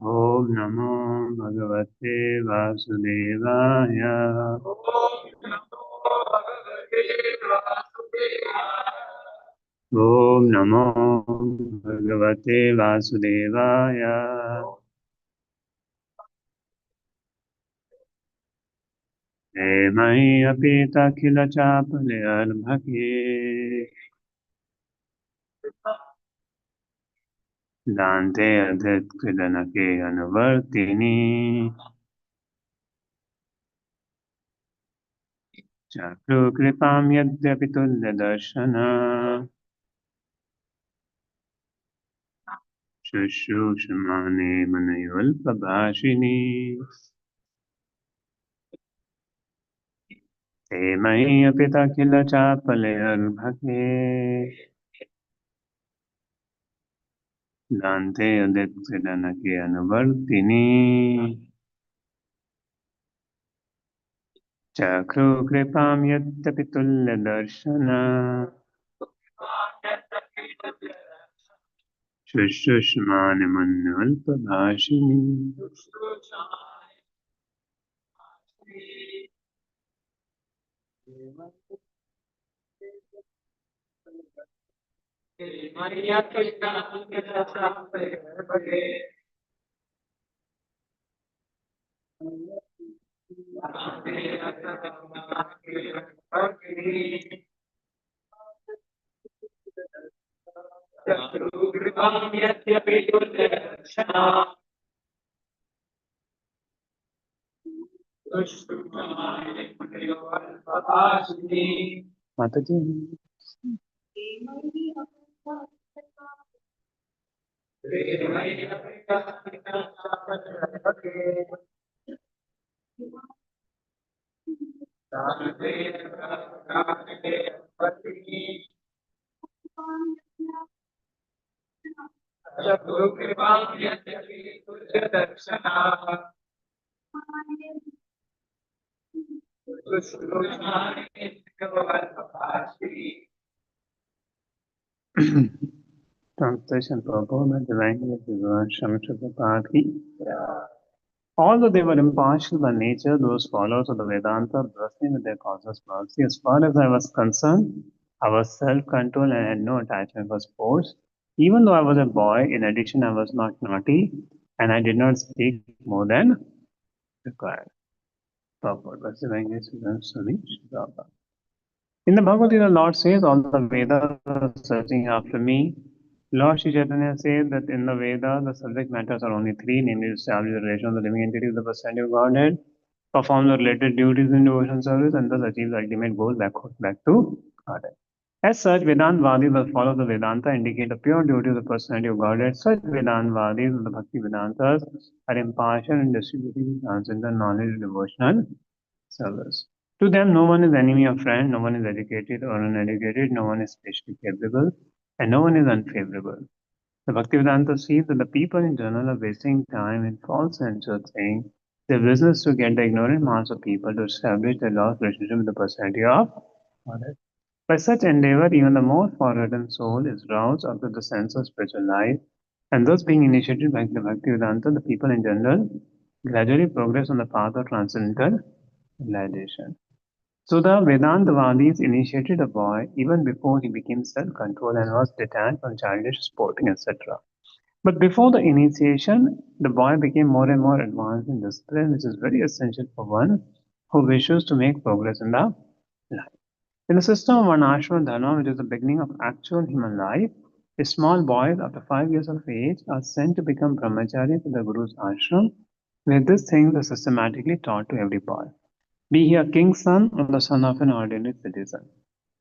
Om Namo Bhagavate Vasudevaya. Om Namo Bhagavate Vasudevaya. Maya apita khila chapale albhake. Dante adhet kridanake anuvartini. Chakru kripam yadyapi tulya darshana. Shushushmane manayulpabhashini. ते मयि अपिता किल चापले अर्भके दान्ते उदित्कृदनके अनुवर्तिनि चक्रु कृपां यद्यपि तुल्यदर्शन शुश्रूषमाणमन्युल्पभाषिणि माता जी Translation Prabhu, the language is Shamatrapati. Although they were impartial by nature, those followers of the Vedanta bristling with their causeless mercy, as far as I was concerned, I was self-controlled and had no attachment for sports. Even though I was a boy, in addition, I was not naughty, and I did not speak more than required. Purport. That's the language of Swami. In the Bhagavad Gita, Lord says, all the Vedas are searching after me. Lord Sri Chaitanya says that in the Veda, the subject matters are only three, namely to establish the relation of the living entity with the personality of Godhead, perform the related duties in devotion service, and thus achieve the ultimate goal back to Godhead. As such, Vedantavadis that follow the Vedanta indicate the pure duty of the personality of Godhead. Such Vedantavadis of the Bhakti Vedantas are impartial in distributing transcendental knowledge and devotional service. To them, no one is enemy or friend, no one is educated or uneducated, no one is spiritually capable, and no one is unfavorable. The Bhaktivedanta sees that the people in general are wasting time in false sense of saying their business to get the ignorant mass of people to establish their lost relationship with the personality of Godhead. By such endeavor, even the most forgotten soul is roused up to the sense of spiritual life, and thus being initiated by the Bhaktivedanta, the people in general gradually progress on the path of transcendental realization. So the Vedantavadis initiated a boy even before he became self-controlled and was detached from childish sporting, etc. But before the initiation, the boy became more and more advanced in discipline, which is very essential for one who wishes to make progress in the life. In the system of Varnashram Dharma, which is the beginning of actual human life, small boys after 5 years of age are sent to become brahmacharis in the Guru's ashram, where these things are systematically taught to every boy, be he a king's son or the son of an ordinary citizen.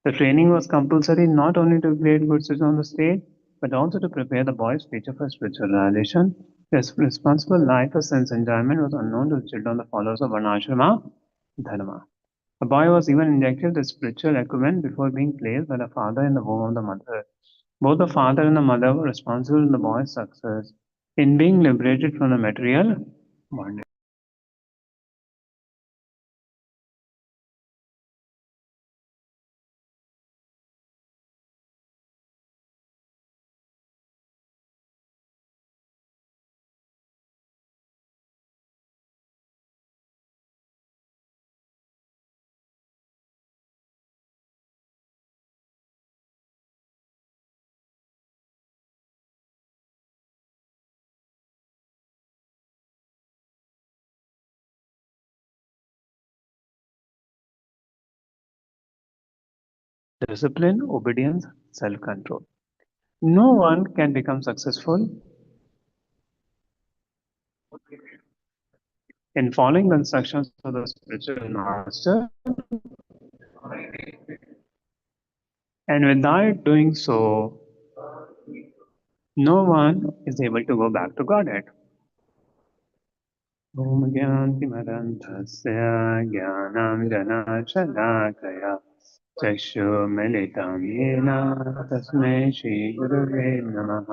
The training was compulsory not only to create good citizens on the state, but also to prepare the boy's future for spiritual realization. His responsible life of sense enjoyment was unknown to the children of the followers of Varnashrama Dharma. The boy was even injected with spiritual equipment before being placed by the father in the womb of the mother. Both the father and the mother were responsible for the boy's success in being liberated from the material bondage. discipline, obedience, self-control. No one can become successful in following the instructions of the spiritual master, and without doing so, no one is able to go back to Godhead. ॐ ज्ञानतिमदन्तस्य ज्ञानाञ्जनशलाकया चक्षुर्मिलितं येन तस्मै श्रीगुरवे नमः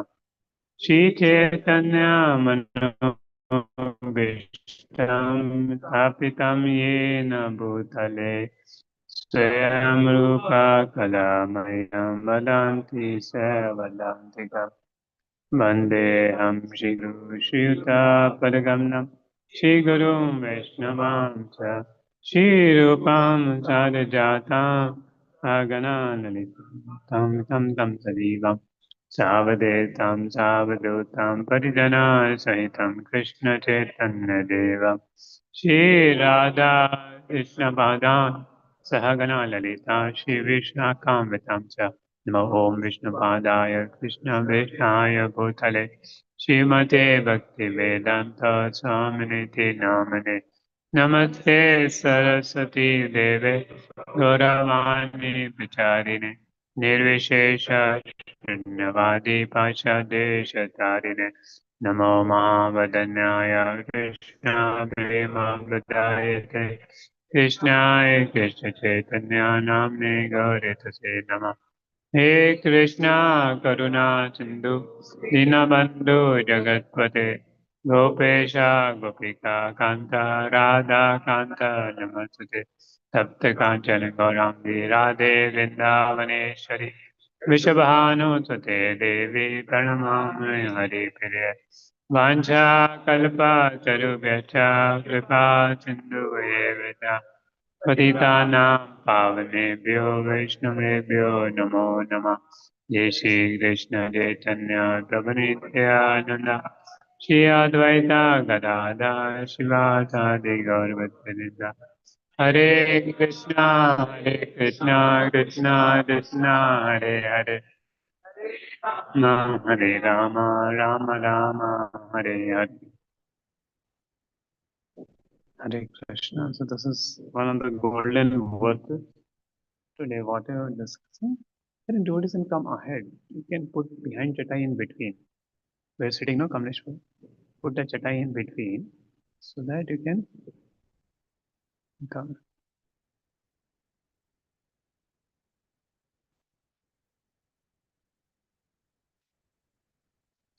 श्रीचैतन्यमनोभीष्टं स्थापितं येन भूतले स्वयं रूपा कलामयं वदन्ति सर्वदान्तिकम् वन्देऽहं श्रीगुरुं श्रीयुतापदगमनं श्रीगुरुं वैष्णवां च श्रीरूपां सारजातां आगणानलितं तं सजीवं सावधेतां सावधूतां परिजनासहितं कृष्णचैतन्यदेवं श्रीराधा कृष्णपादान् सहगणा ललिता श्रीविशाखान्वितां च नमो ॐ विष्णुपादाय कृष्णवेषाय भूतले श्रीमते भक्तिवेदान्त स्वामिनिति नामने नमस्ते सरस्वती देवे गौरवाणी विचारिणे निर्विशेष शून्यवादी पाशादेशतारिणे नमो महावदन्याय कृष्ण प्रेमामृताय कृष्णाय कृष्ण चैतन्य नाम्ने गौरतसे नमः हे कृष्णा करुणा सिंधु दीनबंधु जगतपते गोपेशा गोपिका कांता राधा कांता नमस्ते सप्त कांचन गौरांगी राधे वृंदावनेश्वरी वृषभानुसुते देवी प्रणमामि हरिप्रिये वाञ्छा कल्पतरुभ्यश्च कृपा सिन्धुभ्येव च पतितानां पावनेभ्यो वैष्णवेभ्यो नमो नमः जय श्री कृष्ण चैतन्य प्रभु नित्यानंद श्री अद्वैता गदाधर शिवासादि गौरवत्तनिंदा हरे Krishna Krishna Krishna Hare Hare Hare Ram Ram Ram Hare Hare Hare Krishna. So this is one of the golden verses today, whatever we're discussing. Then devotees can come ahead. You can put behind chatai in between. We're sitting, no, Kamleshwar. Put the chatai in between so that you can come.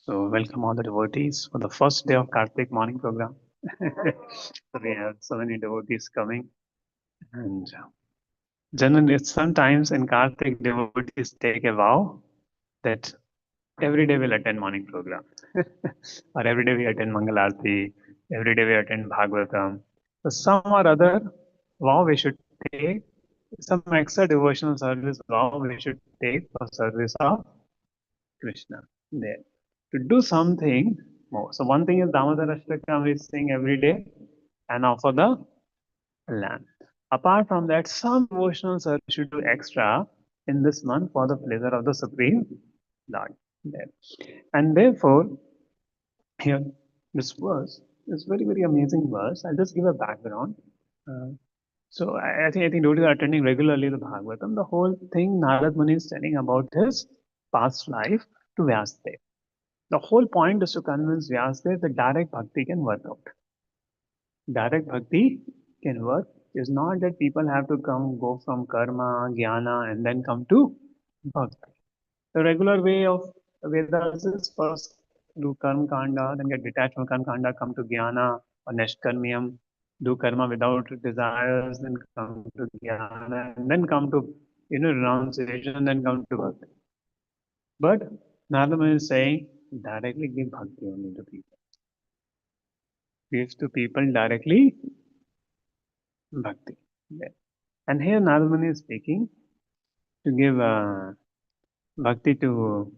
So welcome all the devotees for the first day of Kartik morning program. So we have so many devotees coming, and generally sometimes in Kartik devotees take a vow that every day we'll attend morning program, or every day we attend Mangal Aarti, every day we attend Bhagavatam. So some or other vow we should take, some extra devotional service vow we should take for service of Krishna. There. To do something more. So one thing is Damodar Ashtakam we sing every day and offer the lamb. Apart from that, some devotional service we should do extra in this month for the pleasure of the Supreme Lord. There. And therefore, here this verse is very, very amazing verse. I'll just give a background. Uh, so I think those who are attending regularly the Bhagavatam, the whole thing Narad Muni is telling about his past life to Vyasdev. The whole point is to convince Vyasdev that direct bhakti can work out. Direct bhakti can work. It's not that people have to go from karma, jnana, and then come to bhakti. The regular way of Vedas is first do karma kanda, then get detached from karma kanda, come to jnana or neshkarmiyam, do karma without desires, then come to jnana, and then come to renunciation, then come to bhakti. But Narada is saying directly give bhakti only to people. Gives to people directly bhakti. Yeah. And here Narada is speaking to give bhakti to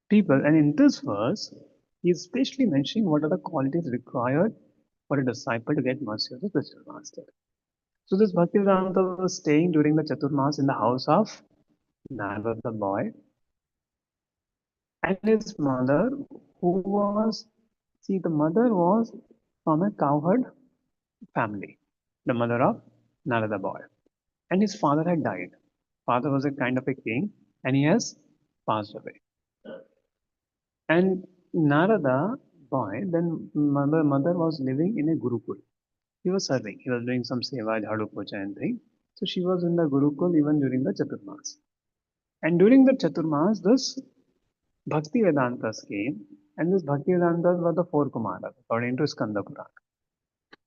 people. And in this verse, he is especially mentioning what are the qualities required for a disciple to get mercy of the spiritual master. So this Bhaktivedanta was staying during the Chaturmas in the house of Narada the boy and his mother, who was, see, the mother was from a cowherd family, the mother of Narada boy. And his father had died. Father was a kind of a king, and he has passed away. And Narada boy, then mother was living in a Gurukul. He was serving. He was doing some seva, jhadu pocha and thing. So she was in the Gurukul even during the Chaturmas. And during the Chaturmas, this Bhakti Vedantas came, and this Bhakti Vedantas were the four Kumaras, according to Skanda Purana.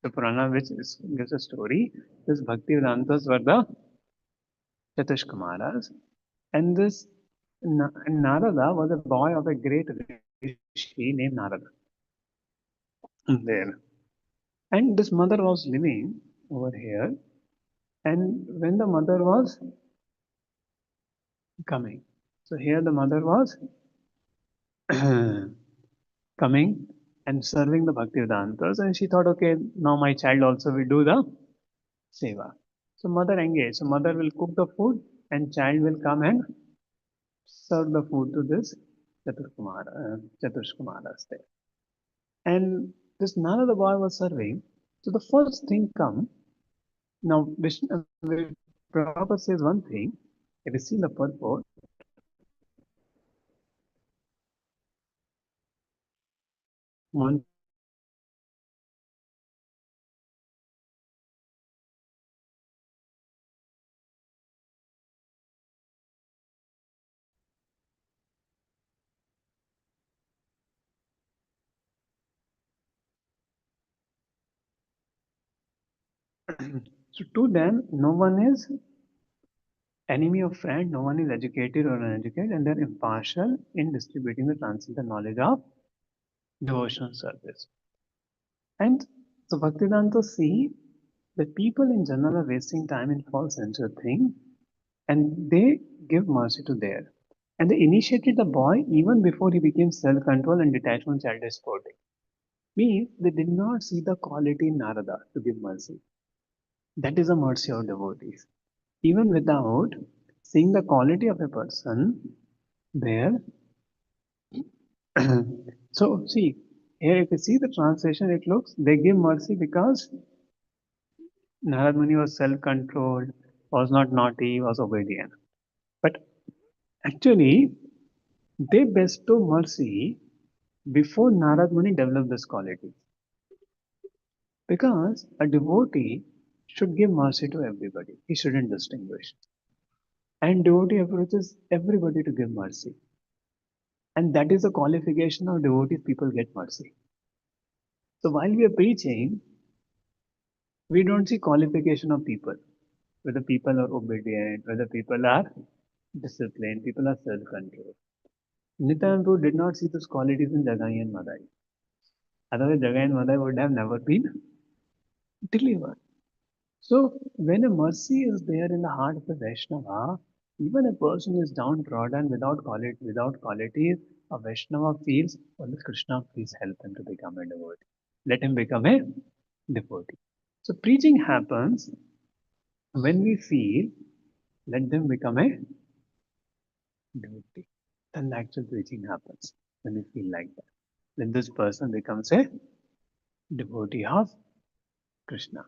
The Purana which gives a story, this Bhakti Vedantas were the Chatush Kumaras, and this Narada was a boy of a great rishi named Narada there. And this mother was living over here, and when the mother was coming, so here the mother was coming and serving the Bhaktivedantas, and she thought, okay, now my child also will do the seva. So mother engaged. So mother will cook the food, and child will come and serve the food to this Chatush Kumaras there. And this Narada boy was serving. So the first thing come now. Vishnu, Prabhupada says one thing. If you see the purport, one so to them, no one is enemy of friend, no one is educated or uneducated, and they're impartial in distributing the transcendental knowledge of devotional service. And so Bhaktivedanta see that people in general are wasting time in false sense of thing, and they give mercy to there. And they initiated the boy even before he became self-control and detachment childish sporting. Means they did not see the quality in Narada to give mercy. That is the mercy of devotees. Even without seeing the quality of a person there. So see, here if you see the translation, it looks they give mercy because Narad Muni was self-controlled, was not naughty, was obedient. But actually, they bestow mercy before Narad Muni developed this quality. Because a devotee should give mercy to everybody. He shouldn't distinguish. And devotee approaches everybody to give mercy. And that is a qualification of devotees, people get mercy. So while we are preaching, we don't see qualification of people. Whether people are obedient, whether people are disciplined, people are self-controlled. Nityananda Prabhu did not see those qualities in Jagai and Madai. Otherwise, Jagai and Madai would have never been delivered. So, when a mercy is there in the heart of a Vaishnava, even a person is downtrodden without qualities, a Vaishnava feels, oh, Krishna, please help him to become a devotee. Let him become a devotee. So, preaching happens when we feel, let them become a devotee. Then the actual preaching happens when we feel like that. Then this person becomes a devotee of Krishna.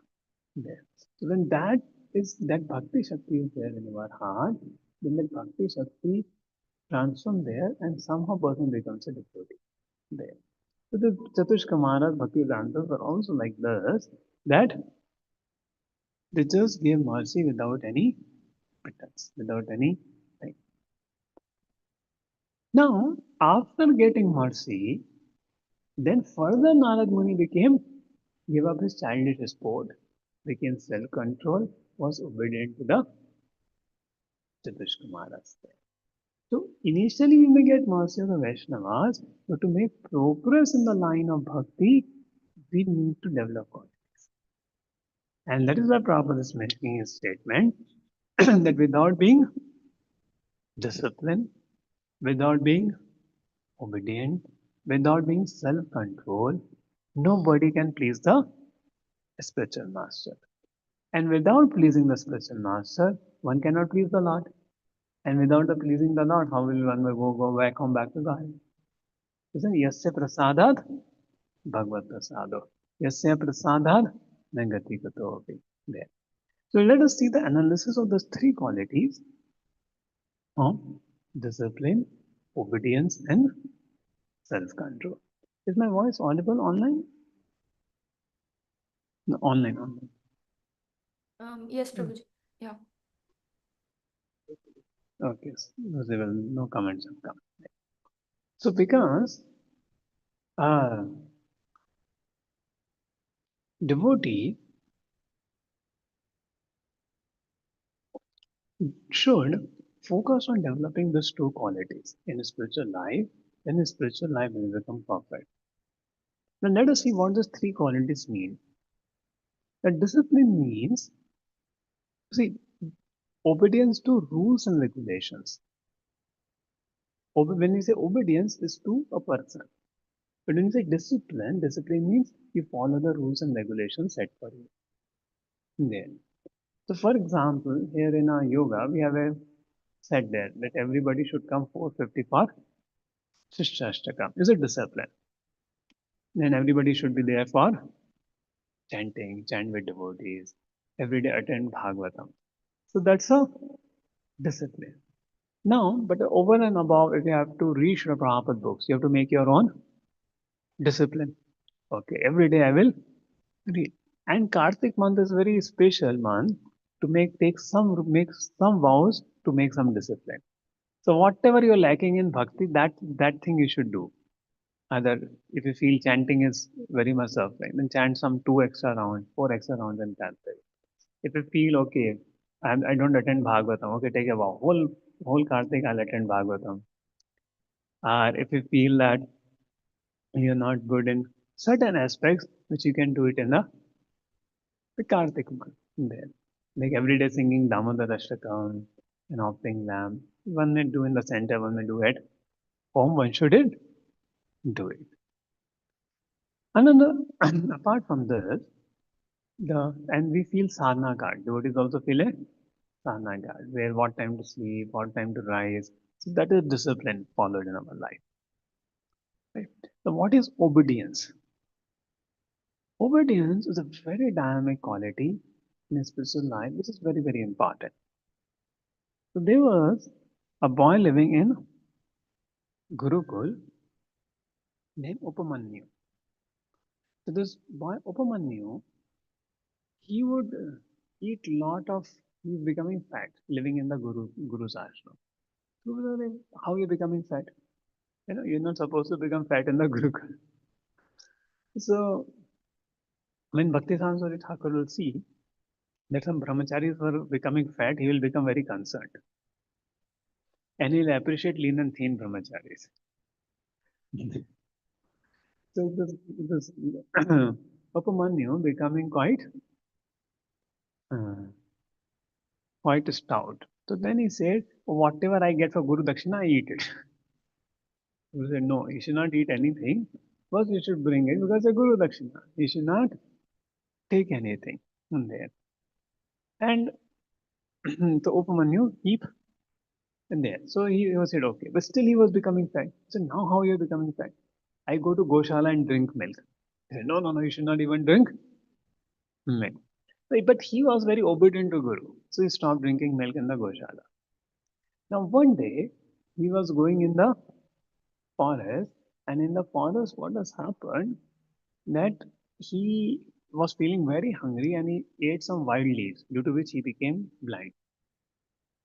There. So when that Bhakti Shakti is there in our heart, then that Bhakti Shakti transforms there and somehow person becomes a devotee there. So the Chatush Kamaras, Bhakti Vedantas are also like this, that they just give mercy without any pretense, without any thing. Now, after getting mercy, then further Narad Muni gave up his childish sport, became self-control, was obedient to the Chatush Kamaras. So initially we may get mercy of the Vaishnavas, but to make progress in the line of bhakti, we need to develop qualities. And that is why Prabhupada is making his statement that without being disciplined, without being obedient, without being self-controlled, nobody can please the spiritual master. And without pleasing the spiritual master, one cannot please the Lord. And without the pleasing the Lord, how will one go back home back to God? Isn't yasya prasadat bhagavad prasado. Yasya prasadat nagati kato there. So let us see the analysis of those three qualities of discipline, obedience, and self-control. Is my voice audible online? No, online. Yes, Prabhuji. Yeah. Okay, so no comments have come. So because a devotee should focus on developing these two qualities in his spiritual life, then his spiritual life will become perfect. Now let us see what these three qualities mean. The discipline means, see, obedience to rules and regulations. When we say obedience is to a person. But when you say discipline, discipline means you follow the rules and regulations set for you. There. So, for example, here in our yoga, we have a set there that everybody should come 4:50 for Shishtastakam. Is a discipline. Then everybody should be there for chanting, chant with devotees, every day attend Bhagavatam. So that's a discipline. Now, but over and above, if you have to read Srila Prabhupada books, you have to make your own discipline. Okay, every day I will read. And Kartik month is very special month to make some vows to make some discipline. So whatever you're lacking in bhakti, that thing you should do. Either if you feel chanting is very much suffering, then chant some 2 extra rounds, 4 extra rounds and chant it. If you feel okay, I don't attend Bhagavatam, okay, take a vow. Whole Kartik I'll attend Bhagavatam. Or if you feel that you're not good in certain aspects, which you can do it in the Kartik month. There. Like every day singing Damodar Ashtakam and offering lamb. One may do in the center, one may do at home, one should it do it. Another, apart from this, and we feel sadhana guard. Devotees also feel a sadhana guard, where what time to sleep, what time to rise. So that is discipline followed in our life. Right? So what is obedience? Obedience is a very dynamic quality in a spiritual life, which is very, very important. So there was a boy living in Gurukul named Upamanyu. So this boy Upamanyu, he would eat lot of, he was becoming fat living in the Guru's ashram. So we were like, how you becoming fat? You know, you're not supposed to become fat in the Gurukul. So when Bhakti Saraswati Thakur will see that some brahmacharis were becoming fat, he will become very concerned. And he'll appreciate lean and thin brahmacharis. So this Upamanyu becoming uh, quite stout. So then he said, whatever I get for Guru Dakshina, I eat it. He said, no, you should not eat anything. First, you should bring it because it's Guru Dakshina. You should not take anything from there. And so Upamanyu keep in there. So he was said, okay. But still he was becoming fat. So now how you're becoming fat? I go to Goshala and drink milk. He said, no, you should not even drink milk. But he was very obedient to Guru. So he stopped drinking milk in the Goshala. Now one day he was going in the forest, and in the forest what has happened that he was feeling very hungry and he ate some wild leaves, due to which he became blind.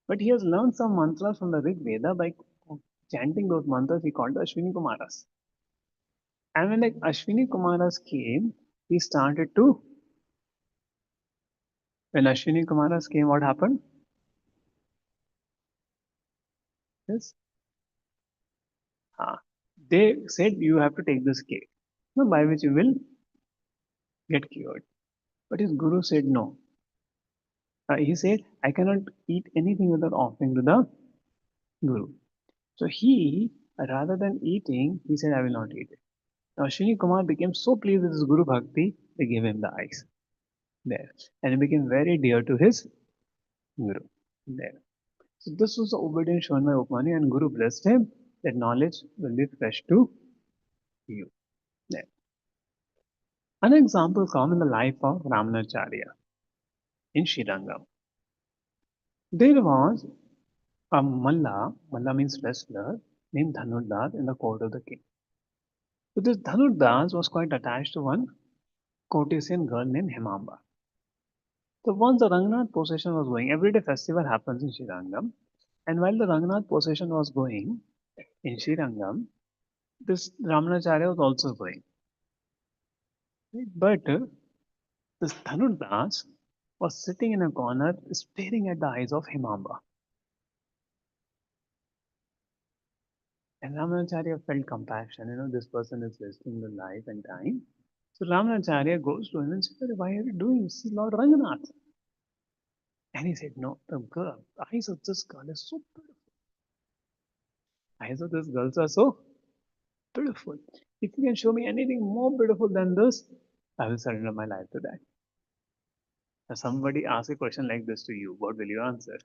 But he has learned some mantras from the Rig Veda by chanting those mantras he called the Ashwini Kumaras. And when the Ashwini Kumaras came, he started to, when Ashwini Kumaras came, what happened? Yes. They said you have to take this cake, no, by which you will get cured. But his guru said no. He said, I cannot eat anything without offering to the guru. So he, rather than eating, he said, I will not eat it. Now Ashwini Kumar became so pleased with his Guru Bhakti, they gave him the ice. there, and he became very dear to his Guru there. So this was the obedience shown by Upmani, and Guru blessed him that knowledge will be fresh to you. There. An example comes in the life of Ramanacharya in Srirangam. There was a Malla means wrestler, named Dhanurdas in the court of the king. So this Dhanurdas was quite attached to one courtesan girl named Himamba. So once the Rangnath procession was going, every day festival happens in Srirangam, and while the Rangnath procession was going in Srirangam, this Ramanacharya was also going. Right? But this Dhanurdas was sitting in a corner staring at the eyes of Himamba. And Ramanacharya felt compassion. This person is wasting the life and time. So Ramanacharya goes to him and says, "Why are you doing this? This is Lord Ranganath." And he said, "No, the eyes of this girl is so beautiful. Eyes of this girls are so beautiful. If you can show me anything more beautiful than this, I will surrender my life to that." Now somebody asks a question like this to you, what will you answer?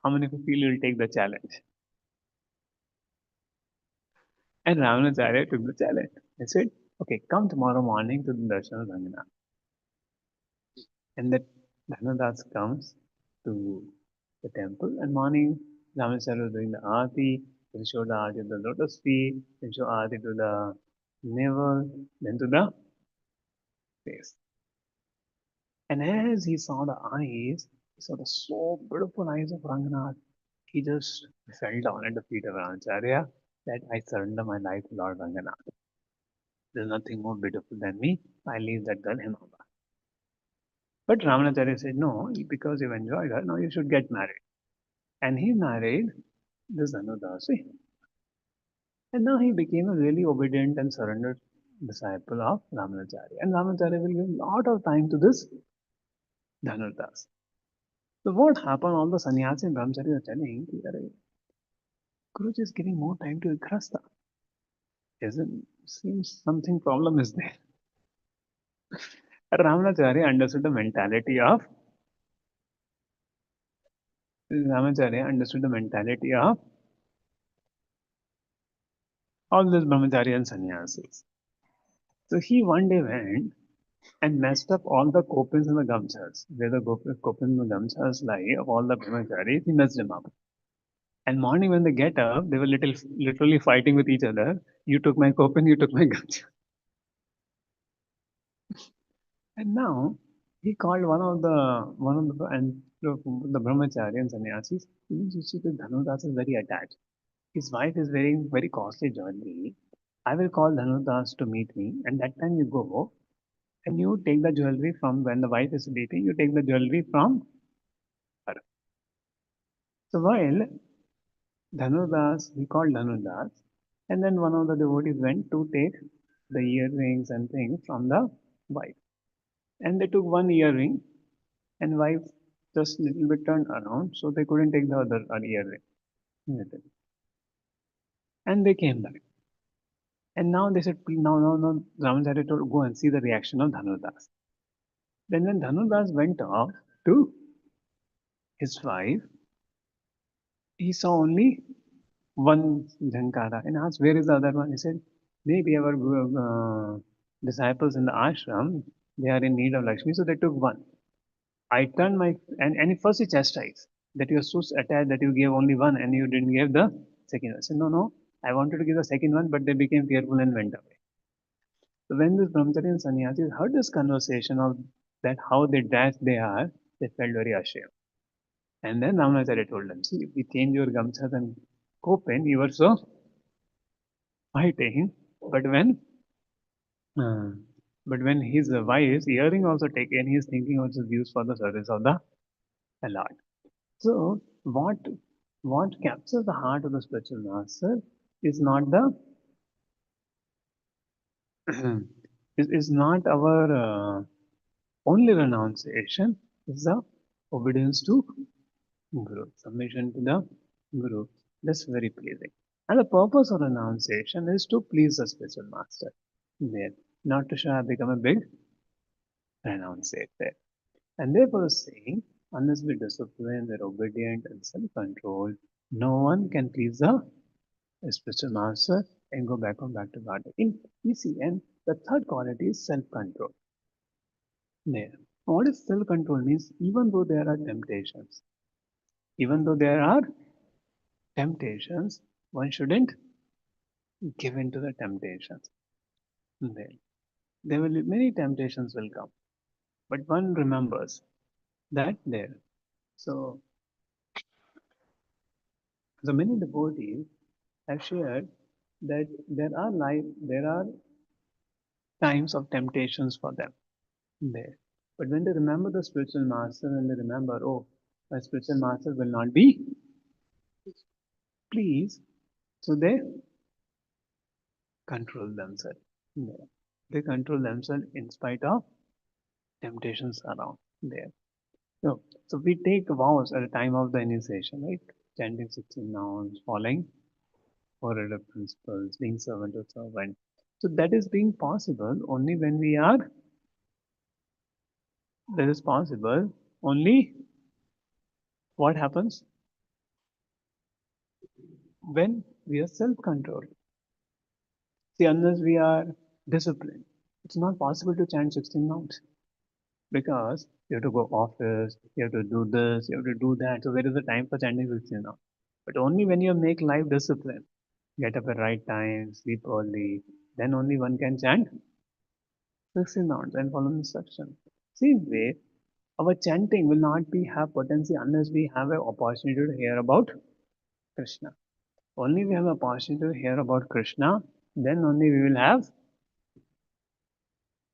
How many of you feel you will take the challenge? And Ramanacharya took the challenge. He said, "Okay, come tomorrow morning to the darshan of Ranganath." And that Dhanurdas comes to the temple, and morning Ramanacharya was doing the aarti, then showed the aarti of the lotus feet, then showed aarti to the navel, then to the face. And as he saw the eyes, he saw the so beautiful eyes of Ranganath, he just fell down at the feet of Ramanacharya that I surrender my life to Lord Ranganath. There's nothing more beautiful than me. I leave that girl Himaba. But Ramanacharya said, "No, because you've enjoyed her, now you should get married." And he married this Anudasi. And now he became a really obedient and surrendered disciple of Ramanacharya. And Ramanacharya will give a lot of time to this Dhanudas. So what happened? All the sannyasi and brahmacharis are telling, Guruji is giving more time to Grasta. Isn't seems something problem is there. Ramanacharya understood the mentality of Ramanacharya understood the mentality of all these brahmachari and sannyasis. So he one day went and messed up all the copins and the gamchas. Where the copins and the gamchas lie of all the brahmacharis, he messed them up. And morning when they get up, they were literally fighting with each other. You took my copin, you took my gamcha. And now he called one of the and the brahmachari and sannyasis. You see, the Dhanudas is very attached. His wife is wearing very costly jewelry. I will call Dhanudas to meet me, and that time you go and you take the jewelry from when the wife is sleeping. You take the jewelry from her. So while Dhanudas, he called Dhanudas, and then one of the devotees went to take the earrings and things from the wife. And they took one earring, and wife just little bit turned around, so they couldn't take the other earring. And they came back. And now they said, now, Ramacharya told, go and see the reaction of Dhanudas. Then when Dhanudas went off to his wife, he saw only one Jankara and asked, where is the other one? He said, maybe our disciples in the ashram, they are in need of Lakshmi, so they took one. I turned and first he chastised that you are so attached that you gave only one and you didn't give the second one. I said, no, I wanted to give the second one, but they became fearful and went away. So when this brahmachari and sannyasis heard this conversation of that how they dash they are, they felt very ashamed. And then Ramanacharya told them, see, if we change your gamchas and copen, you were so fighting, but uh, when his wife's earring also taken, he is thinking also used for the service of the Lord. So what captures the heart of the spiritual master is not the is not our only renunciation, is the obedience to Guru, submission to the Guru. That's very pleasing. And the purpose of renunciation is to please the spiritual master. There. not to show I've become a big renunciate there. And therefore saying, unless we discipline, we're obedient and self-controlled, no one can please the spiritual master and go back to God. In you see, and the third quality is self-control. There. What is self-control means even though there are temptations, even though there are temptations, one shouldn't give in to the temptations. There. There will be many temptations will come, but one remembers that there. So, so many devotees have shared that there are times of temptations for them there. But when they remember the spiritual master and they remember, oh, my spiritual master will not be pleased, so they control themselves. There. They control themselves in spite of temptations around there. So we take vows at the time of the initiation, right? Chanting 16 nouns, following four other principles, being servant to servant. So that is being possible only when we are, that is possible only what happens when we are self-controlled. See, unless we are disciplined, it's not possible to chant 16 nouns because you have to go office, you have to do this, you have to do that. So where is the time for chanting 16 nouns? But only when you make life discipline, get up at right time, sleep early, then only one can chant 16 nouns and follow instruction. Same way, our chanting will not be have potency unless we have an opportunity to hear about Krishna. Only we have an opportunity to hear about Krishna, then only we will have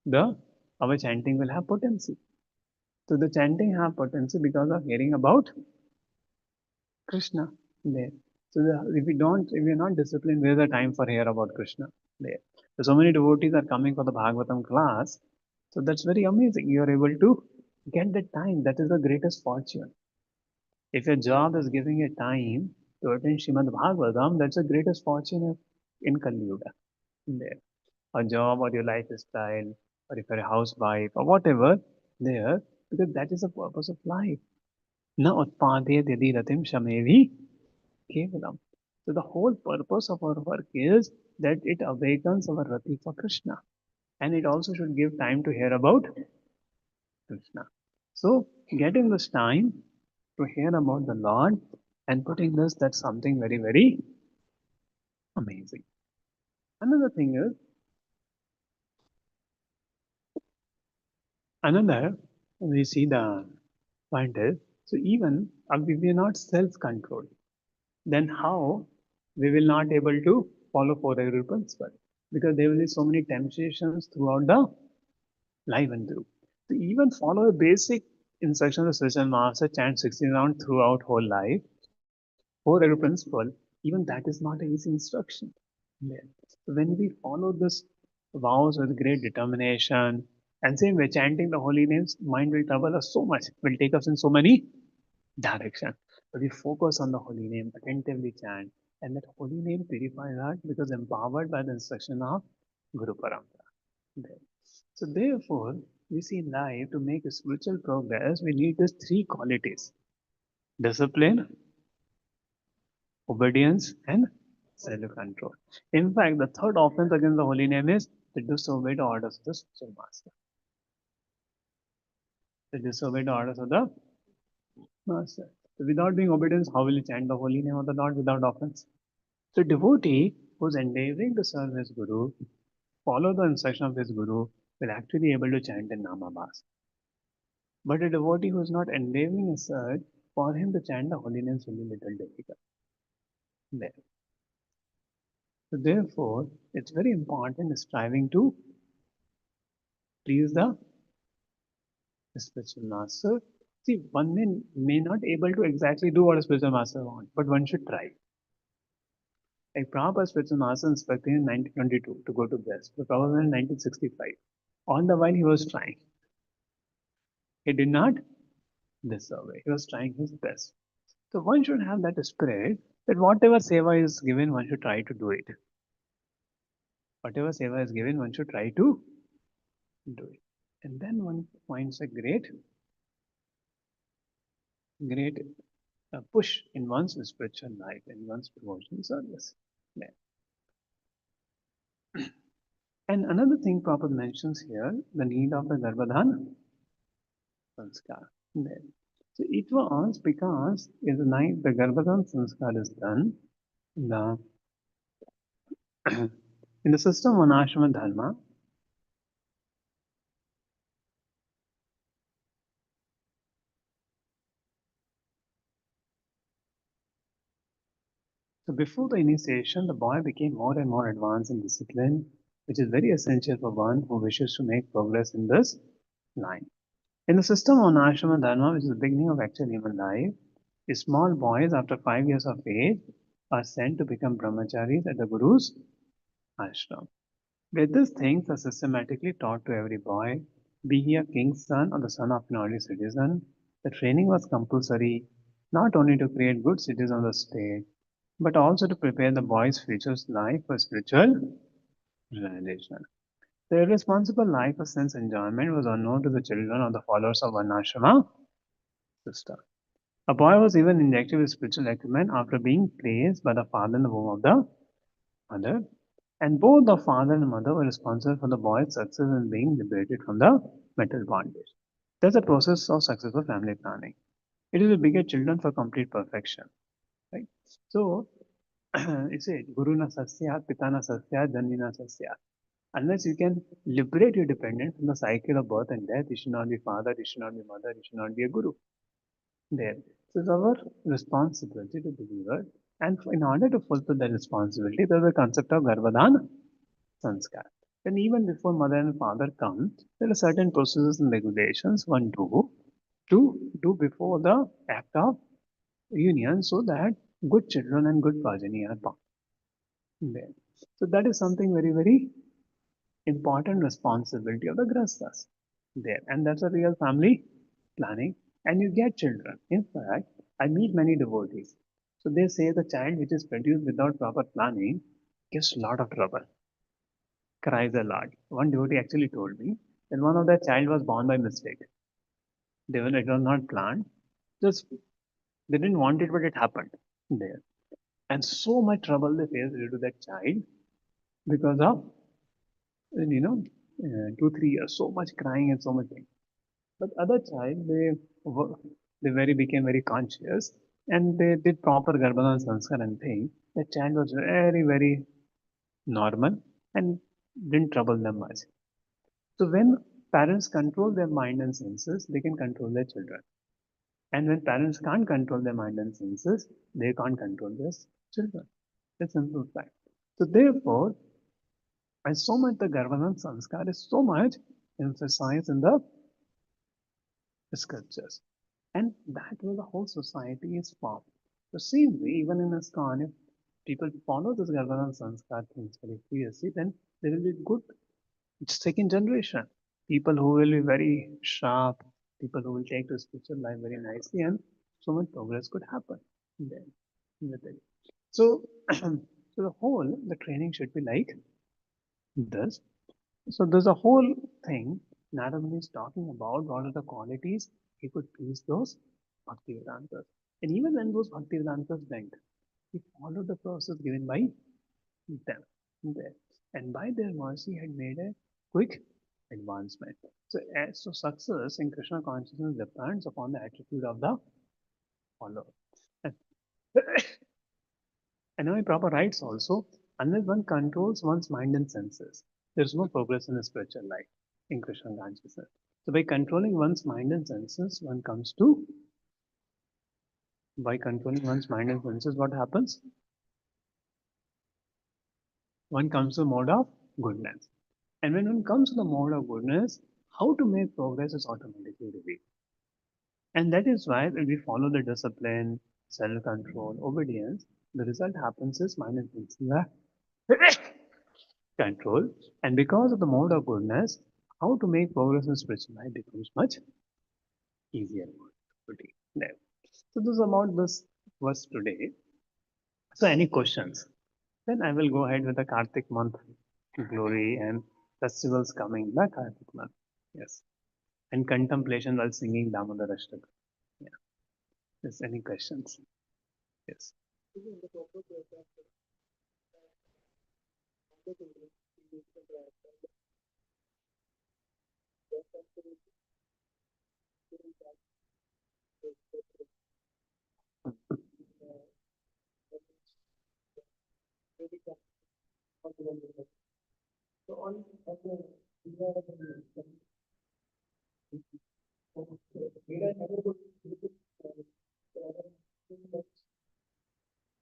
the our chanting will have potency. So the chanting have potency because of hearing about Krishna there. So if we are not disciplined, where is the time for hear about Krishna there? So many devotees are coming for the Bhagavatam class. So that's very amazing. You are able to get the time. That is the greatest fortune. If your job is giving you time to attend Srimad Bhagavatam, that's the greatest fortune in Kali Yuga. There. A job or your lifestyle, or if you're a housewife or whatever, there, because that is the purpose of life. Na utpadet yadi ratim shamevi kevalam. So the whole purpose of our work is that it awakens our rati for Krishna. And it also should give time to hear about Krishna. So getting this time to hear about the Lord and putting this, that's something very, very amazing. Another thing is, another, we see the point is, so even if we are not self-controlled, then how we will not able to follow four agreed principle? Because there will be so many temptations throughout the life and through. To even follow a basic instruction of spiritual master, chant 16 round throughout whole life, four agreed principle, even that is not an easy instruction. Yeah. So when we follow this vows with great determination, and same way chanting the holy names, mind will trouble us so much, will take us in so many direction. But we focus on the holy name, attentively chant, and that holy name purifies us because empowered by the instruction of Guru Parampara. There. So therefore, we see in life to make spiritual progress, we need these three qualities: discipline, obedience, and self-control. In fact, the third offense against the holy name is to disobey the orders of the spiritual master. To disobey the orders of the master. So without being obedience, how will you chant the holy name of the Lord without offense? So devotee who's endeavoring to serve his guru, follow the instruction of his guru, will actually be able to chant in Namabhas. But a devotee who is not endeavoring a search, for him to chant the holy names will be little difficult. There. So therefore, it's very important striving to please the spiritual master. See, one may not able to exactly do what a spiritual master wants, but one should try. Like Prabhupada spiritual master instructed in 1922 to go to West, but Prabhupada in 1965. All the while he was trying. He did not deserve it. He was trying his best. So one should have that spirit that whatever seva is given, one should try to do it. Whatever seva is given, one should try to do it. And then one finds a great push in one's spiritual life, in one's devotion service. Yeah. And another thing Prabhupada mentions here, the need of the Garbhadhan Sanskar. Yeah. So it was because if the night the Garbhadhan Sanskar is done, the in the system of Ashrama Dharma, so before the initiation, the boy became more and more advanced in discipline, which is very essential for one who wishes to make progress in this line. In the system of Ashrama Dharma, which is the beginning of actual human life, small boys after 5 years of age are sent to become brahmacharis at the Guru's ashram. Where these things are systematically taught to every boy, be he a king's son or the son of an ordinary citizen. The training was compulsory not only to create good citizens of the state, but also to prepare the boy's future life for spiritual realization. The irresponsible life of sense enjoyment was unknown to the children of the followers of Varnashrama system. A boy was even injected with spiritual acumen after being placed by the father in the womb of the mother, and both the father and mother were responsible for the boy's success in being liberated from the mental bondage. That's a process of successful family planning. It is to beget children for complete perfection. Right? So it's it, Guru na sasyat, Pita na sasyat, Janni na sasyat. Unless you can liberate your dependent from the cycle of birth and death, you should not be father, you should not be mother, you should not be a guru. There. So it's our responsibility to believer. And in order to fulfill that responsibility, there's a concept of Garbhadan Sanskar. Then even before mother and father come, there are certain processes and regulations one do before the act of union so that good children and good progeny are born. There. So that is something very, very important responsibility of the grastas there. And that's a real family planning. And you get children. In fact, I meet many devotees. So they say the child which is produced without proper planning gets a lot of trouble, cries a lot. One devotee actually told me that one of their child was born by mistake. It was not planned. Just they didn't want it, but it happened there. And so much trouble they faced due to that child because of you know 2 3 years, so much crying and so much thing. But other child, they very became very conscious and they did proper Garbhadan Sanskar and thing. The child was very, very normal and didn't trouble them much. So when parents control their mind and senses, they can control their children. And when parents can't control their mind and senses, they can't control their children. It's a simple fact. So therefore, and so much the Garbhadan Sanskar is so much emphasized in the scriptures. And that way the whole society is formed. The same way, even in ISKCON, if people follow this Garbhadan Sanskar things very seriously, then there will be good second generation. People who will be very sharp, people who will take to spiritual life very nicely, and so much progress could happen then with it. So, so the training should be like this. So there's a whole thing Narayana is talking about what are the qualities he could please those Bhaktivedantas. And even when those Bhaktivedantas went, he followed the process given by them. There. And by their mercy had made a quick advancement. So success in Krishna consciousness depends upon the attitude of the follower. And, and now proper rights also, unless one controls one's mind and senses, there is no progress in the spiritual life in Krishna consciousness. So by controlling one's mind and senses, by controlling one's mind and senses, what happens? One comes to the mode of goodness. And when one comes to the mode of goodness, how to make progress is automatically revealed. And that is why when we follow the discipline, self-control, obedience, the result happens is mind and senses are control. And because of the mode of goodness, how to make progress in spiritual life becomes much easier. There. So this is about this verse today. So any questions? Then I will go ahead with the Kartik month glory and festivals coming in the Kartik month. Yes. And contemplation while singing Damodar Ashtaka. Yeah. Yes. Any questions? Yes.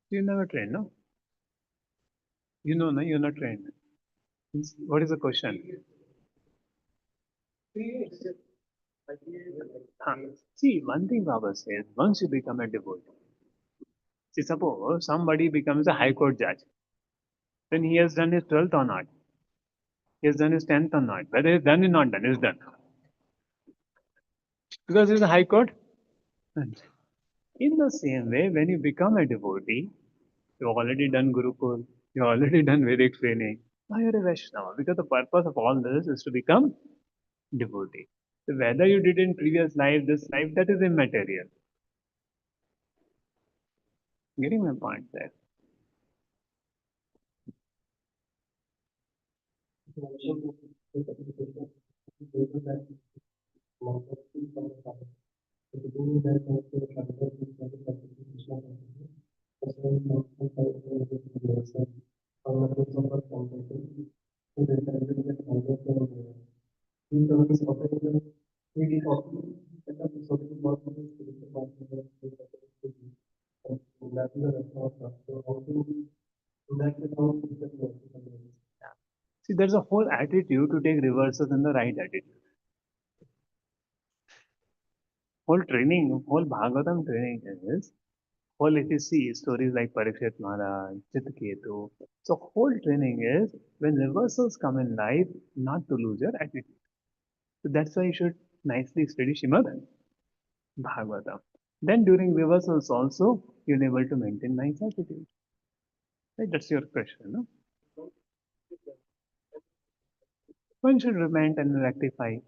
You never trained, no? You know, no, you're not trained. What is the question? Huh. See, one thing Baba says, once you become a devotee, see, suppose somebody becomes a high court judge, then he has done his 12th or not, he has done his 10th or not. Whether he's done or not done, he's done. Because he's a high court. In the same way, when you become a devotee, you've already done Gurukul, you've already done Vedic training. Now you're a Vaishnava because the purpose of all this is to become devotee. So whether you did in previous life, this life, that is immaterial. Getting my point there. See, there's a whole attitude to take reversals in the right attitude. Whole training, whole Bhagavatam training is whole if you see stories like Parikshit Maharaj, Chitketu. So whole training is when reversals come in life, not to lose your attitude. So that's why you should nicely study Shrimad Bhagavatam. Then during reversals also, you're able to maintain nice attitude. Right? That's your question. No? One should repent and rectify it.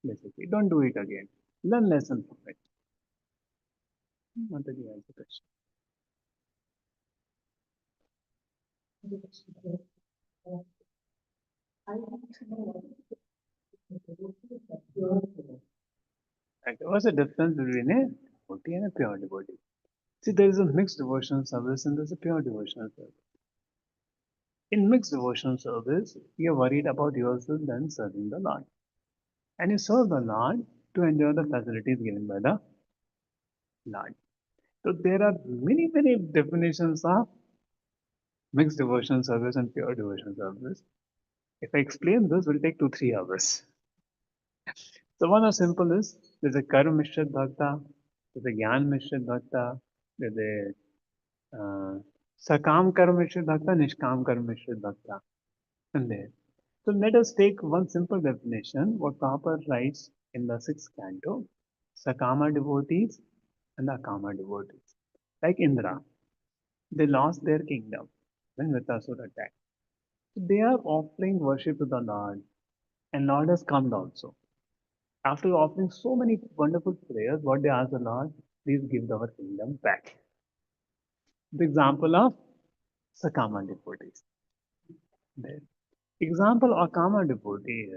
Basically, don't do it again. Learn lesson from it. Not that you answer question. Right. What's the difference between a devotee and a pure devotee? See, there is a mixed devotional service and there's a pure devotional service. In mixed devotional service, you are worried about yourself than serving the Lord. And you serve the Lord to enjoy the facilities given by the Lord. So there are many, many definitions of mixed devotional service and pure devotional service. If I explain this, it will take 2-3 hours. So one of simple is there's a karma mishrat bhakta, there's a gyan mishrat bhakta, there's a sakam karma mishrat bhakta, nishkam karma mishrat bhakta. And there. So let us take one simple definition what Prabhupada writes in the sixth canto. Sakama devotees and Akama devotees. Like Indra, they lost their kingdom when Vritasura attacked. So they are offering worship to the Lord, and Lord has come also. After offering so many wonderful prayers, what they ask the Lord, please give our kingdom back. The example of Sakama devotees. The example of Akama devotee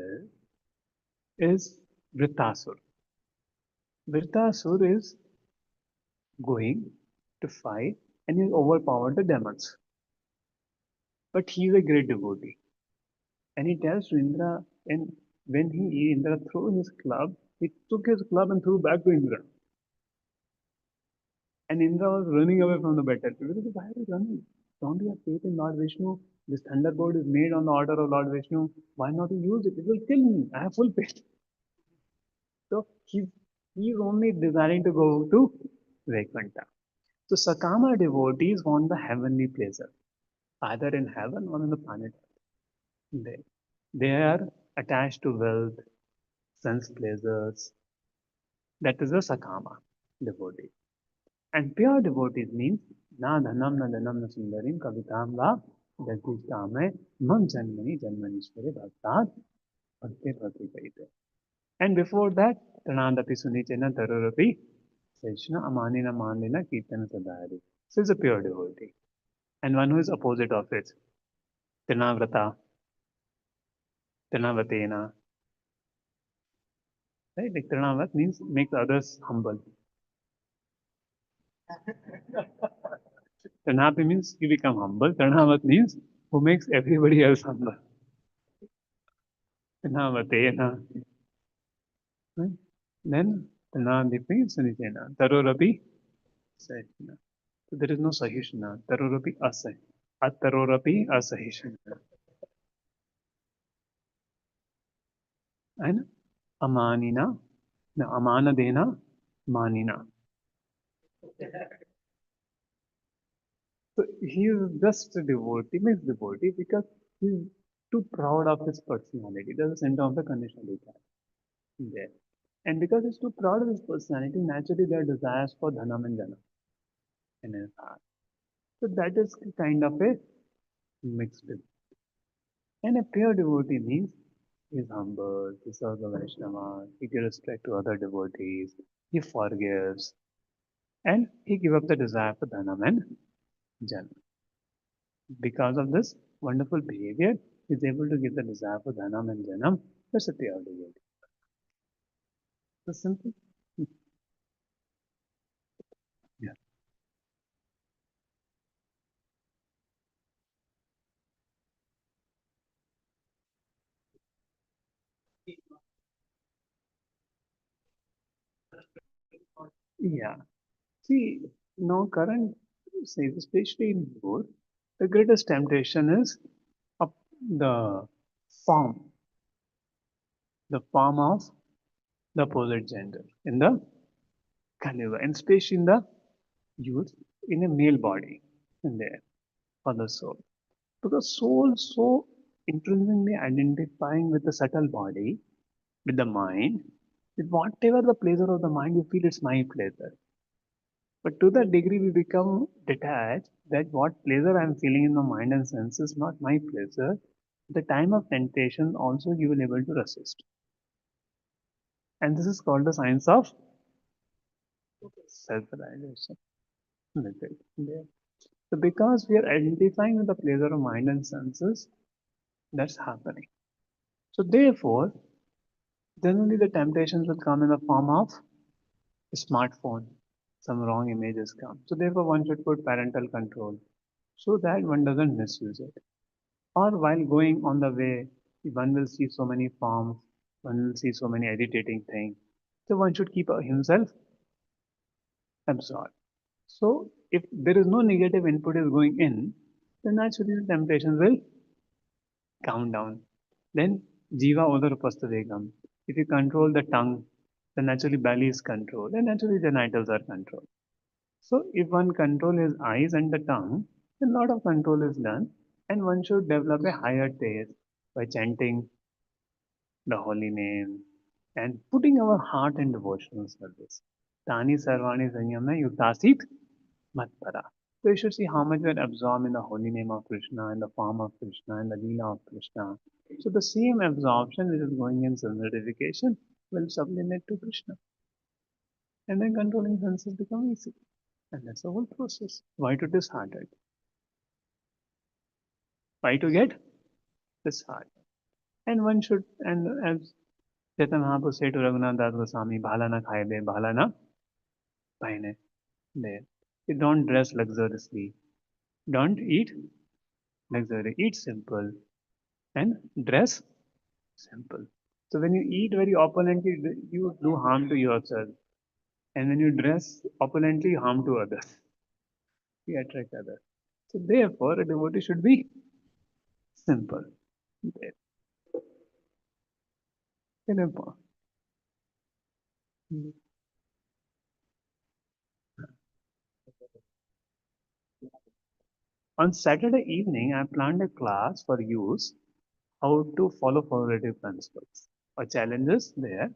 is Vritasur. Vritasur is going to fight and he overpowered the demons. But he is a great devotee. And he tells to Indra, and when Indra threw his club, he took his club and threw back to Indra. And Indra was running away from the battlefield. He said, why are you running? Don't you have faith in Lord Vishnu? This thunderbolt is made on the order of Lord Vishnu. Why not you use it? It will kill me. I have full faith. So he's only desiring to go to Vaikunta. So Sakama devotees want the heavenly pleasure, either in heaven or on the planet. They, they are attached to wealth, sense pleasures. That is a Sakama devotee. And pure devotees means na dhanam na sundarim kavitam va Jagdishkame mam janmani janmanishwari bhaktat bhakti bhakti. And before that, Pranadapi Sunichena Tarurapi Krishna Amanina Manina Kirtana Sadhari. So it's a pure devotee. And one who is opposite of it. Trinavrata, Trinavatena. Right? Like Trinavat means makes others humble. Trinapi means you become humble. Trinavat means who makes everybody else humble. Trinavatena. Right? Then Trinadipi Sunichena. Tarurapi Sahishna. So there is no Sahishna. Tarurapi Asah. Atarorapi Asahishna. And Amanina, the Amanadena, Manina. So he is just a devotee, means devotee, because he is too proud of his personality. That's the center of the conditional there. And because he's too proud of his personality, naturally there are desires for dhanam and janam in his heart. So that is kind of a mixed devotee. And a pure devotee means he is humble, he serves the Vaishnava, he gives respect to other devotees, he forgives, and he gives up the desire for dhanam and janam. Because of this wonderful behavior, he is able to give the desire for dhanam and janam. That's a pure devotee. So simple. Yeah. Yeah. See, now current says, especially in youth, the greatest temptation is up the form, the form of the opposite gender in the Kaliuga, and especially in the youth, in a male body, in there for the soul. Because soul so intrinsically identifying with the subtle body, with the mind, with whatever the pleasure of the mind, you feel it's my pleasure. But to that degree, we become detached that what pleasure I'm feeling in the mind and sense is not my pleasure. At the time of temptation, also you will able to resist. And this is called the science of self-realization. Yeah. So because we are identifying with the pleasure of mind and senses, that's happening. So therefore, generally the temptations will come in the form of a smartphone. Some wrong images come. So therefore one should put parental control so that one doesn't misuse it. Or while going on the way, one will see so many forms, one will see so many agitating things. So one should keep himself absorbed. So if there is no negative input is going in, then naturally the temptation will calm down. Then jiva odar upastadekam. If you control the tongue, then naturally belly is controlled, and naturally the genitals are controlled. So if one control his eyes and the tongue, then a lot of control is done, and one should develop a higher taste by chanting the holy name and putting our heart in devotional service. Tani sarvani sanyama yuktasit matpara. So you should see how much we are absorbed in the holy name of Krishna, in the form of Krishna, in the Leela of Krishna. So the same absorption which is going in self-notification will sublimate to Krishna. And then controlling senses become easy. And that's the whole process. Why to disheart it? Why to get disheartened? And one should, and as Chaitanya Mahaprabhu said to Raghunath Das Goswami, bhala na khaibe, bhala na paine. There. You don't dress luxuriously. Don't eat luxury. Eat simple and dress simple. So when you eat very opulently, you do harm to yourself. And when you dress opulently, you harm to others. You attract others. So therefore, a devotee should be simple. There. Simple. On Saturday evening, I planned a class for youth how to follow formative principles. A challenge is there.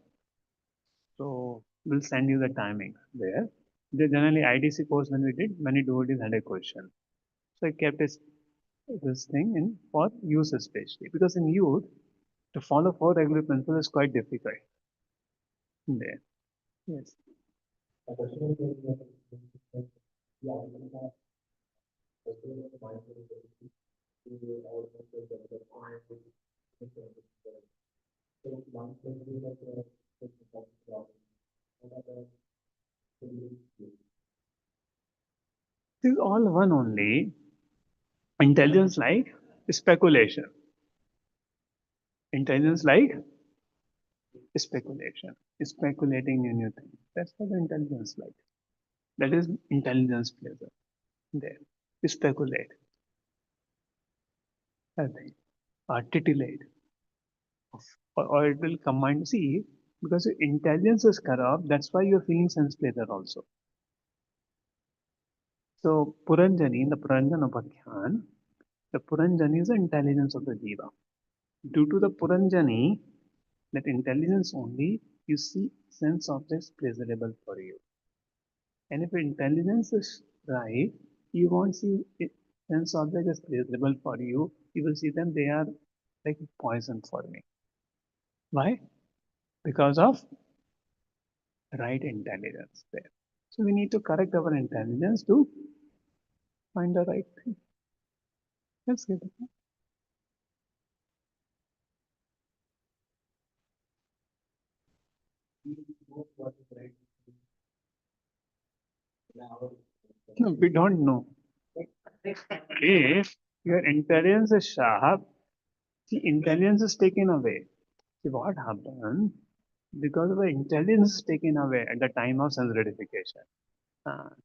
So we'll send you the timing there. The generally IDC course when we did, many devotees had a question. So I kept it this thing in for youth especially, because in youth to follow four regular principles is quite difficult. There, yes. This is all one only. Intelligence like speculation. Intelligence like speculation. Speculating in new things. That's what the intelligence like. That is intelligence pleasure. There. Speculate. I think. Articulate. Or it will combine. See, because your intelligence is corrupt, that's why you're feeling sense pleasure also. So Puranjani, in the Puranjana Upadhyan, the Puranjani is the intelligence of the Jiva. Due to the Puranjani, that intelligence only, you see sense objects pleasurable for you. And if your intelligence is right, you won't see sense objects as pleasurable for you. You will see them, they are like poison for me. Why? Because of right intelligence there. So we need to correct our intelligence to find the right thing. Let's get it. No, we don't know. If your intelligence is sharp, the intelligence is taken away. See what happened? Because the intelligence is taken away at the time of sense gratification.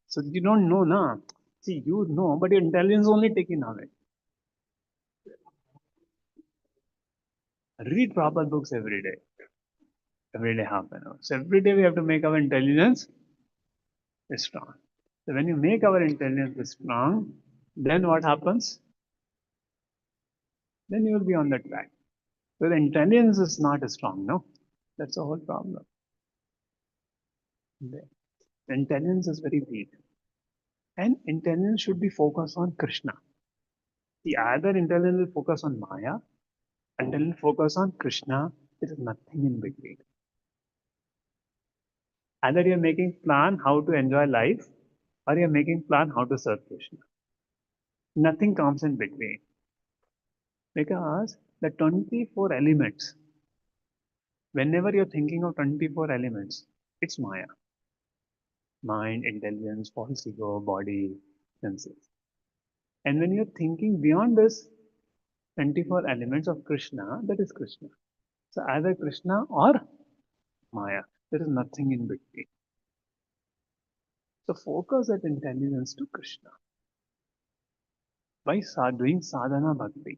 So you don't know, na? See, you know, but your intelligence is only taken away. Read proper books every day half an hour. So every day we have to make our intelligence strong. So when you make our intelligence strong, then what happens? Then you will be on the track. So the intelligence is not strong, no? That's the whole problem. The intelligence is very weak. And intelligence should be focused on Krishna. The other intelligence will focus on Maya, intelligence focus on Krishna. There is nothing in between. Either you're making plan how to enjoy life, or you're making plan how to serve Krishna. Nothing comes in between. Because the 24 elements, whenever you're thinking of 24 elements, it's Maya. Mind, intelligence, false ego, body, senses. And when you're thinking beyond this 24 elements of Krishna, that is Krishna. So either Krishna or Maya. There is nothing in between. So focus that intelligence to Krishna by doing sadhana bhakti.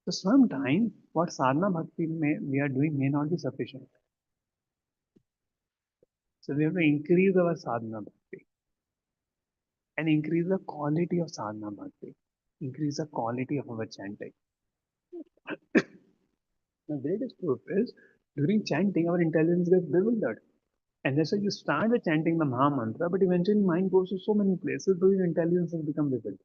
So sometimes what sadhana bhakti we are doing may not be sufficient. So we have to increase our sadhana bhakti and increase the quality of sadhana bhakti, increase the quality of our chanting. The greatest proof is during chanting, our intelligence gets bewildered. And that's why you start with chanting the Maha Mantra, but eventually mind goes to so many places, but your intelligence has become vivid.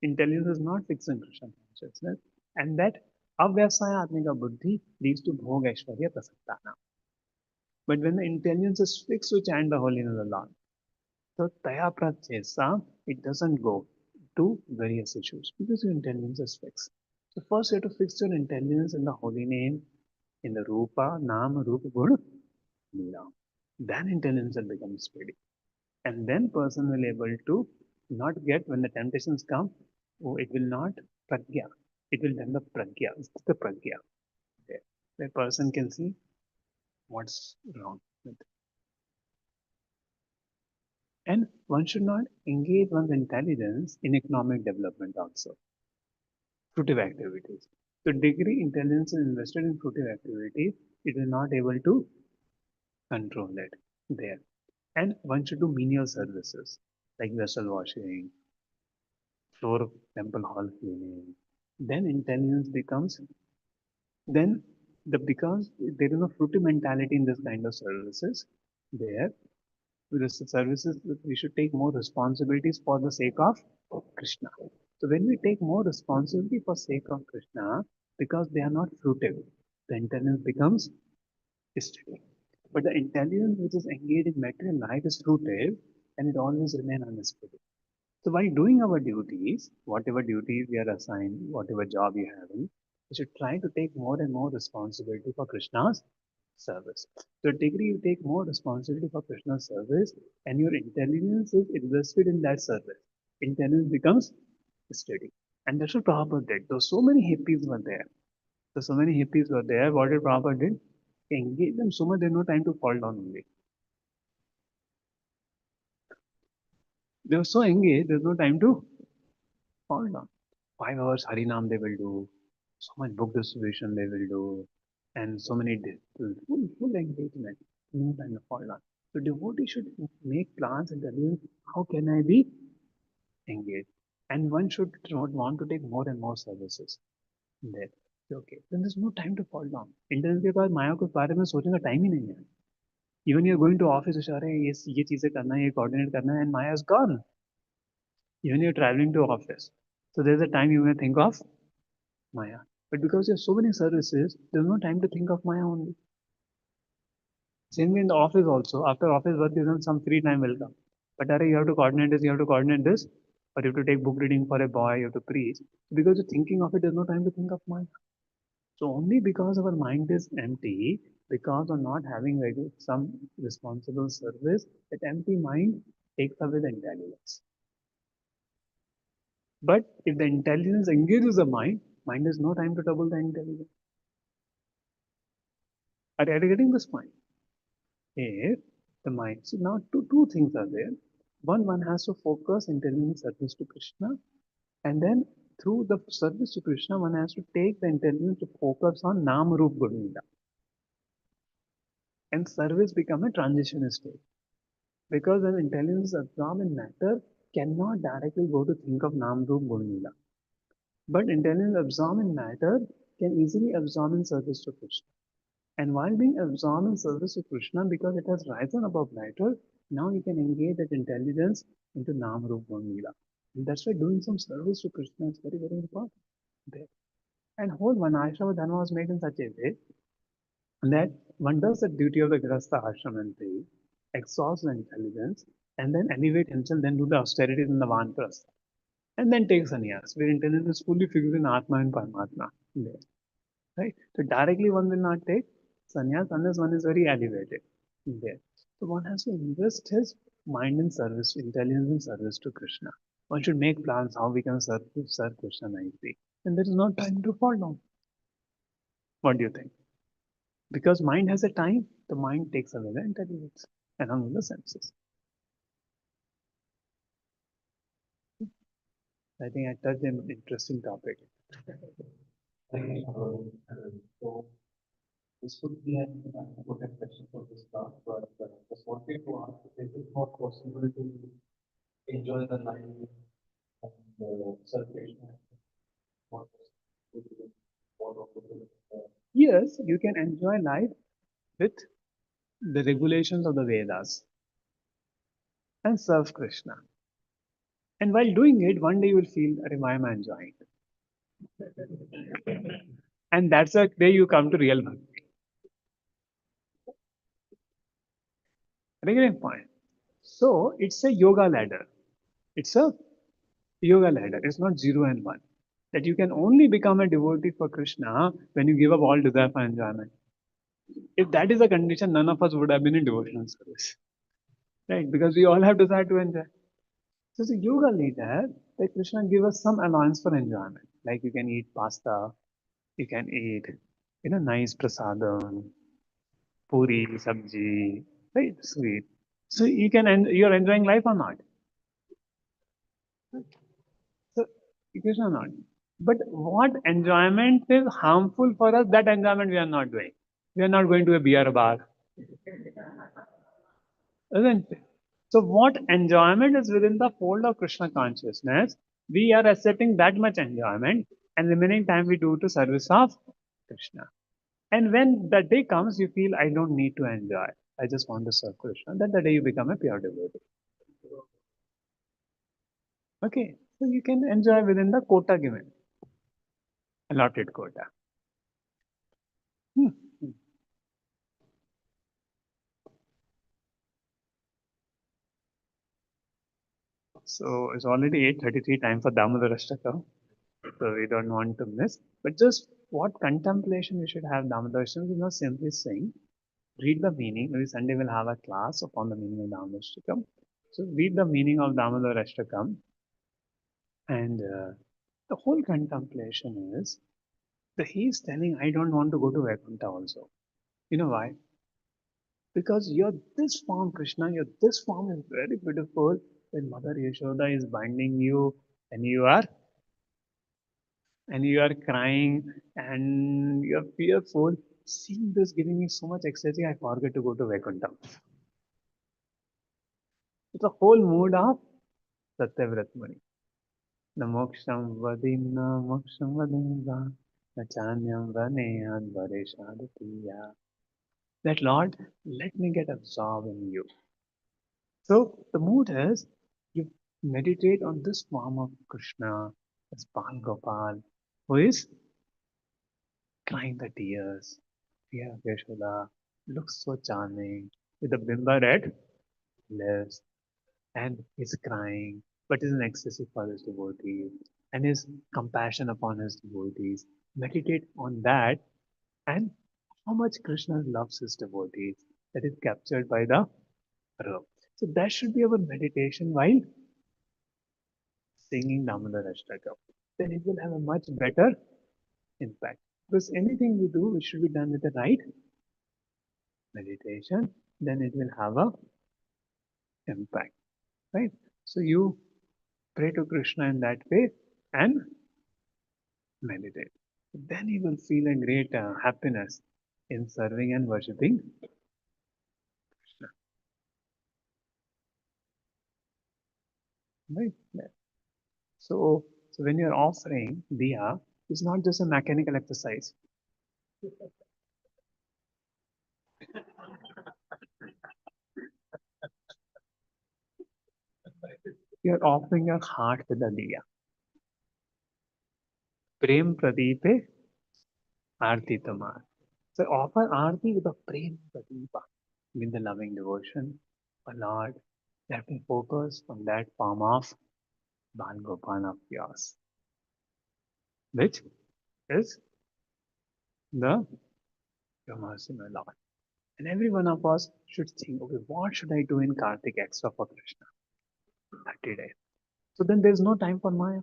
Intelligence is not fixed in Krishna consciousness. And that avyasaya atmika buddhi leads to bhog aishwarya prasattana. But when the intelligence is fixed to chant the holy name of the Lord, so taya pratyesa, it doesn't go to various issues because your intelligence is fixed. So first you have to fix your intelligence in the holy name, in the rupa, nama, rupa, guna, lila. Then intelligence will become steady. And then person will able to not get when the temptations come, oh, it will not pragya. It will develop pragya. It's the pragya. There. The person can see what's wrong with it. And one should not engage one's intelligence in economic development also. Fruitive activities. So degree intelligence is invested in fruitive activities, it is not able to control it there. And one should do menial services like vessel washing, floor of temple hall cleaning. Then intelligence becomes, then because there is no fruity mentality in this kind of services, there with the services we should take more responsibilities for the sake of Krishna. So when we take more responsibility for sake of Krishna, because they are not fruitive, the intelligence becomes steady. But the intelligence which is engaged in material life is fruitive and it always remains unsteady. So while doing our duties, whatever duties we are assigned, whatever job you have, we should try to take more and more responsibility for Krishna's service. So degree you take more responsibility for Krishna's service and your intelligence is invested in that service. Intelligence becomes steady. And that's what Prabhupada did. Though so many hippies were there. So many hippies were there. What did Prabhupada did? He engaged them so much they had no time to fall down only. They were so engaged, there's no time to fall down. 5 hours Harinam they will do, so much book distribution they will do, and so many full engagement. No time to fall down. So devotee should make plans and tell you how can I be engaged, and one should not want to take more and more services there. Okay, then there's no time to fall down. Internet के बाद माया के बारे में सोचने का time ही नहीं है. Even you're going to office, अरे ये चीजें करना है, ये coordinate करना है, and Maya is gone. Even you're traveling to office, so there's a time you may think of Maya. But because you have so many services, there's no time to think of Maya only. Same way in the office also. After office work, there's some free time will come. But you have to coordinate this, you have to coordinate this, or you have to take book reading for a boy, you have to preach. Because you're thinking of it, there's no time to think of Maya. So only because our mind is empty, because of not having some responsible service, that empty mind takes away the intelligence. But if the intelligence engages the mind, mind has no time to double the intelligence. Are you getting this point? If the mind, so now two things are there. One has to focus intelligence service to Krishna, and then through the service to Krishna, one has to take the intelligence to focus on Nam Rup Gurunida. And service become a transition state. Because when intelligence absorbed in matter, cannot directly go to think of Nam Rup Gurunida. But intelligence absorbed in matter can easily absorb in service to Krishna. And while being absorbed in service to Krishna, because it has risen above matter, now you can engage that intelligence into Nam Rup Gurunida. And that's why doing some service to Krishna is very, very important there. And whole Varnashrama Dharma was made in such a way that one does the duty of the Grahastha Ashramanti, exhausts the intelligence, and then elevate himself, then do the austerities in the Vanprastha, and then take sannyas, where intelligence is fully fixed in Atma and Paramatma. There. Right? So directly one will not take sannyas unless one is very elevated there. So one has to invest his mind in service, intelligence in service to Krishna. One should make plans how we can serve Krishna nicely. And there is no time to fall down. What do you think? Because mind has a time, the mind takes away the intelligence along with the senses. I think I touched an interesting topic. So this would be an important question for this class, but just wanted to ask if it is not possible to enjoy the life and the celebration. Yes, you can enjoy life with the regulations of the Vedas and serve Krishna. And while doing it, one day you will feel, why am I enjoying it? And that's the day you come to real bhakti. Great point. So it's a yoga ladder. It's a yoga ladder. It's not 0 and 1. That you can only become a devotee for Krishna when you give up all desire for enjoyment. If that is the condition, none of us would have been in devotional service. Right? Because we all have desire to enjoy. So as a yoga leader, that Krishna give us some allowance for enjoyment. Like you can eat pasta, you can eat, nice prasadam, puri, sabji, right? Sweet. So you're enjoying life or not? So Krishna not. But what enjoyment is harmful for us, that enjoyment we are not doing. We are not going to a beer bar. Isn't it? So what enjoyment is within the fold of Krishna consciousness, we are accepting that much enjoyment and remaining time we do to service of Krishna. And when the day comes, you feel, I don't need to enjoy. I just want to serve Krishna. Then the day you become a pure devotee. Okay. So you can enjoy within the quota given, allotted quota. Hmm. So it's already 8:33 time for Damodar Ashtaka. So we don't want to miss. But just what contemplation we should have Damodar Ashtaka is not simply saying, read the meaning. Maybe Sunday we'll have a class upon the meaning of Damodar Ashtakam. So read the meaning of Damodar Ashtakam, and the whole contemplation is that he is telling, I don't want to go to Vaikuntha also. You know why? Because you're this form, Krishna, your this form is very beautiful. When Mother Yashoda is binding you, and you are crying and you're fearful. Seeing this giving me so much ecstasy, I forget to go to Vaikuntha. It's a whole mood of Satyavrat the moksham vadinva, the chanyam vaneyad vareshadatiya. That Lord, let me get absorbed in you. So the mood is you meditate on this form of Krishna, as Bal Gopal, who is crying the tears. Dear Yashoda looks so charming with the bimba red lips and he's crying, but is an ecstasy for his devotees and his compassion upon his devotees. Meditate on that and how much Krishna loves his devotees. That is captured by the rub. So that should be our meditation while singing Damodar Ashtakam. Then it will have a much better impact. Because anything we do, it should be done with the right meditation. Then it will have a impact, right? So you pray to Krishna in that way and meditate. Then you will feel a great happiness in serving and worshipping Krishna. Right? Yeah. So when you're offering diya, it's not just a mechanical exercise. You're offering your heart with the diya. Prem Pradeepe Aarti Tamar. So offer Aarti with a Prem Pradeepa, with the loving devotion. Oh Lord, let me focus on that form of Bal Gopal of yours, which is the Your Mercy, my Lord. And every one of us should think, okay, what should I do in Kartik extra for Krishna? 30 days. So then there's no time for Maya.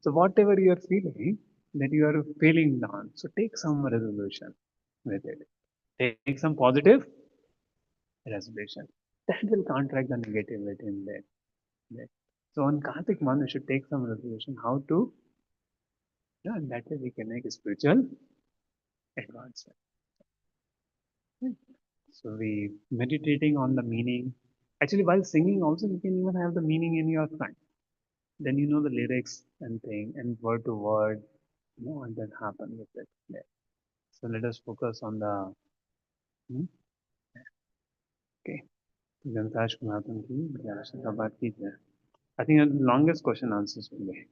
So whatever you are feeling, that you are feeling down, so take some resolution with it. Take some positive resolution. That will counteract the negativity in there. So on Kartik month, we should take some resolution how to, yeah, and that way we can make a spiritual advancement. Right? So we meditating on the meaning. Actually, while singing, also you can even have the meaning in your mind. Then you know the lyrics and thing and word to word, and then happen with it. Yeah. So let us focus on the hmm, okay. जनताश गुणातन की बात कीजिए. I think the longest question answers will be.